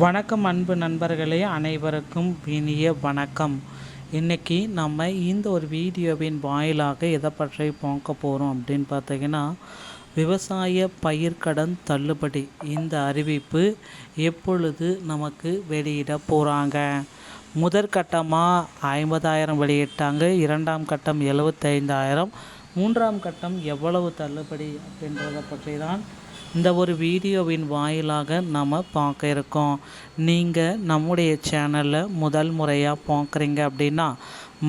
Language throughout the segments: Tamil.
வணக்கம் அன்பு நண்பர்களே, அனைவருக்கும் இனிய வணக்கம். இன்றைக்கி நம்ம இந்த ஒரு வீடியோவின் வாயிலாக எதை பற்றி பார்க்க போகிறோம் அப்படின்னு பார்த்தீங்கன்னா, விவசாய பயிர்க்கடன் தள்ளுபடி இந்த அறிவிப்பு எப்பொழுது நமக்கு வெளியிட போகிறாங்க. முதற்கட்டமாக 50,000 வெளியிட்டாங்க, இரண்டாம் கட்டம் 75,000, மூன்றாம் கட்டம் எவ்வளவு தள்ளுபடி அப்படின்றத பற்றி தான் இந்த ஒரு வீடியோவின் வாயிலாக நம்ம பார்க்க இருக்கோம். நீங்கள் நம்முடைய சேனலை முதல் முறையாக பார்க்குறீங்க அப்படின்னா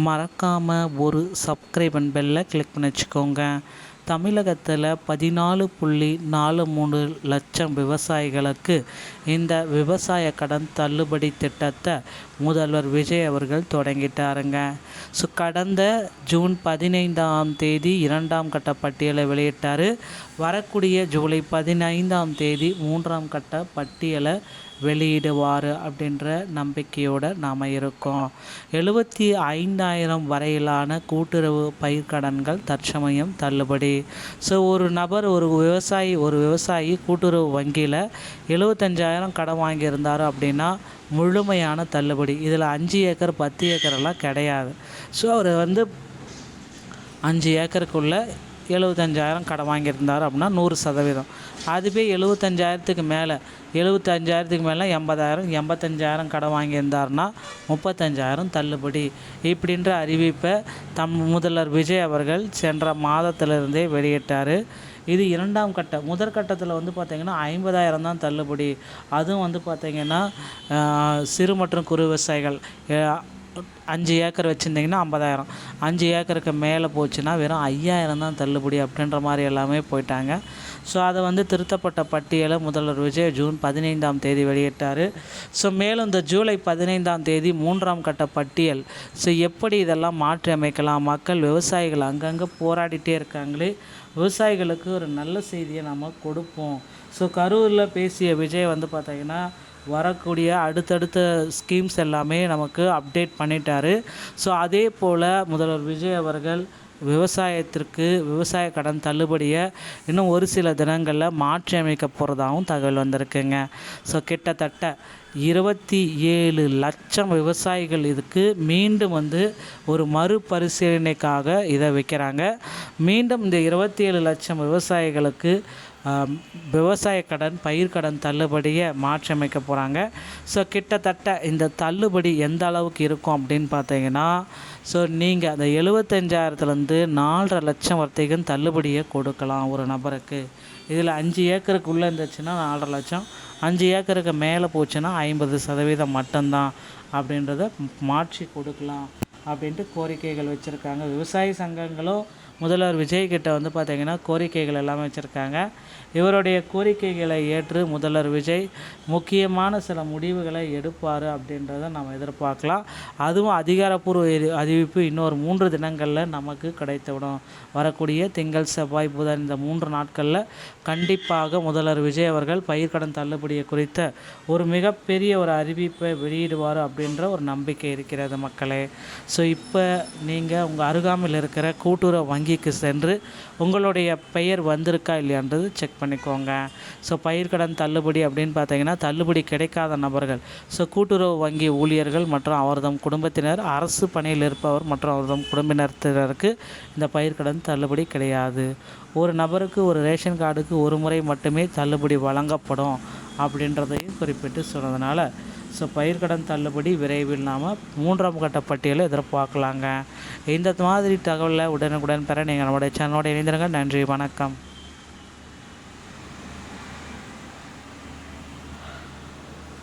மறக்காமல் ஒரு சப்ஸ்கிரைப் அண்ட் பெல்லை கிளிக் பண்ணி வச்சுக்கோங்க. தமிழகத்தில் 14.43 லட்சம் விவசாயிகளுக்கு இந்த விவசாய கடன் தள்ளுபடி திட்டத்தை முதல்வர் விஜய் அவர்கள் தொடங்கிட்டாருங்க. ஸோ கடந்த ஜூன் 15ஆம் தேதி இரண்டாம் கட்ட பட்டியலை வெளியிட்டார். வரக்கூடிய ஜூலை 15ஆம் தேதி மூன்றாம் கட்ட பட்டியலை வெளியிடுவார் அப்படின்ற நம்பிக்கையோடு நாம் இருக்கோம். 75,000 வரையிலான கூட்டுறவு பயிர்க்கடன்கள் தற்சமயம் தள்ளுபடி. ஸோ ஒரு நபர் ஒரு விவசாயி கூட்டுறவு வங்கியில் 75,000 கடன் வாங்கியிருந்தார் அப்படின்னா முழுமையான தள்ளுபடி. இதில் 5 ஏக்கர் 10 ஏக்கரெல்லாம் கிடையாது. ஸோ அவர் 5 ஏக்கருக்குள்ளே 75,000 கடன் வாங்கியிருந்தார் அப்படின்னா 100%. அதுவே 75,000க்கு மேலே 80,000 85,000 கடன் வாங்கியிருந்தார்னா 35,000 தள்ளுபடி. இப்படின்ற அறிவிப்பை முதல்வர் விஜய் அவர்கள் சென்ற மாதத்திலிருந்தே வெளியிட்டார். இது இரண்டாம் கட்ட. முதற்கட்டத்தில் பார்த்திங்கன்னா 50,000 தான் தள்ளுபடி. அதுவும் பார்த்திங்கன்னா சிறு மற்றும் குறு விவசாயிகள் 5 ஏக்கர் வச்சுருந்திங்கன்னா 50,000, 5 ஏக்கருக்கு மேலே போச்சுன்னா வெறும் 5,000 தான் தள்ளுபடி அப்படின்ற மாதிரி எல்லாமே போயிட்டாங்க. ஸோ அதை திருத்தப்பட்ட பட்டியலை முதல்வர் விஜய் ஜூன் 15ஆம் தேதி வெளியிட்டார். ஸோ மேலும் இந்த ஜூலை 15ஆம் தேதி மூன்றாம் கட்ட பட்டியல். ஸோ எப்படி இதெல்லாம் மாற்றி அமைக்கலாம்? மக்கள் விவசாயிகள் அங்கங்கே போராடிட்டே இருக்காங்களே, விவசாயிகளுக்கு ஒரு நல்ல செய்தியை நம்ம கொடுப்போம். ஸோ கரூரில் பேசிய விஜய் பார்த்திங்கன்னா வரக்கூடிய அடுத்தடுத்த ஸ்கீம்ஸ் எல்லாமே நமக்கு அப்டேட் பண்ணிட்டார். ஸோ அதே போல் முதல்வர் விஜய் அவர்கள் விவசாய கடன் தள்ளுபடியை இன்னும் ஒரு சில தினங்களில் மாற்றி அமைக்க போகிறதாகவும் தகவல் வந்திருக்குங்க. ஸோ கிட்டத்தட்ட 27 லட்சம் விவசாயிகள் இதுக்கு மீண்டும் ஒரு மறுபரிசீலனைக்காக இதை வைக்கிறாங்க. மீண்டும் இந்த 27 லட்சம் விவசாயிகளுக்கு விவசாய கடன் பயிர்க்கடன் தள்ளுபடியை மாற்றி அமைக்க போகிறாங்க. ஸோ கிட்டத்தட்ட இந்த தள்ளுபடி எந்த அளவுக்கு இருக்கும் அப்படின்னு பார்த்தீங்கன்னா, ஸோ நீங்கள் அந்த 75,000லேருந்து 4.5 லட்சம் வரைக்கும் தள்ளுபடியை கொடுக்கலாம் ஒரு நபருக்கு. இதில் 5 ஏக்கருக்குள்ளே இருந்துச்சுன்னா 4.5 லட்சம், 5 ஏக்கருக்கு மேலே போச்சுன்னா 50% மட்டும்தான் அப்படின்றத மாற்றி கொடுக்கலாம் அப்படின்ட்டு கோரிக்கைகள் வச்சுருக்காங்க. விவசாய சங்கங்களும் முதல்வர் விஜய்கிட்ட பார்த்திங்கன்னா கோரிக்கைகள் எல்லாமே வச்சுருக்காங்க. இவருடைய கோரிக்கைகளை ஏற்று முதல்வர் விஜய் முக்கியமான சில முடிவுகளை எடுப்பார் அப்படின்றத நம்ம எதிர்பார்க்கலாம். அதுவும் அதிகாரப்பூர்வ அறிவிப்பு இன்னொரு 3 தினங்களில் நமக்கு கிடைத்துவிடும். வரக்கூடிய திங்கள் செவ்வாய் புதன் இந்த 3 நாட்களில் கண்டிப்பாக முதல்வர் விஜய் அவர்கள் பயிர்க்கடன் தள்ளுபடியை குறித்த ஒரு மிகப்பெரிய ஒரு அறிவிப்பை வெளியிடுவார் அப்படின்ற ஒரு நம்பிக்கை இருக்கிறது மக்களே. ஸோ இப்போ நீங்கள் உங்கள் அருகாமையில் இருக்கிற கூட்டுறவு வங்கிக்கு சென்று உங்களுடைய பெயர் வந்திருக்கா இல்லையான்றது செக் பண்ணிக்கோங்க. ஸோ பயிர்க்கடன் தள்ளுபடி அப்படின்னு பார்த்தீங்கன்னா தள்ளுபடி கிடைக்காத நபர்கள், ஸோ கூட்டுறவு வங்கி ஊழியர்கள் மற்றும் அவர்தம் குடும்பத்தினர், அரசு பணியில் இருப்பவர் மற்றும் அவர்தம் குடும்பத்தினருக்கு இந்த பயிர்க்கடன் தள்ளுபடி கிடையாது. ஒரு நபருக்கு ஒரு ரேஷன் கார்டுக்கு ஒரு முறை மட்டுமே தள்ளுபடி வழங்கப்படும் அப்படின்றதையும் குறிப்பிட்டு சொன்னதுனால ஸோ பயிர்க்கடன் தள்ளுபடி விரைவில் நாம் 3ஆம் கட்ட பட்டியலை எதிர்பார்க்கலாங்க. இந்த மாதிரி தகவலை உடனுக்குடன் பெற நீங்கள் நம்முடைய சேனலோடு இணைந்திருங்க. நன்றி, வணக்கம்.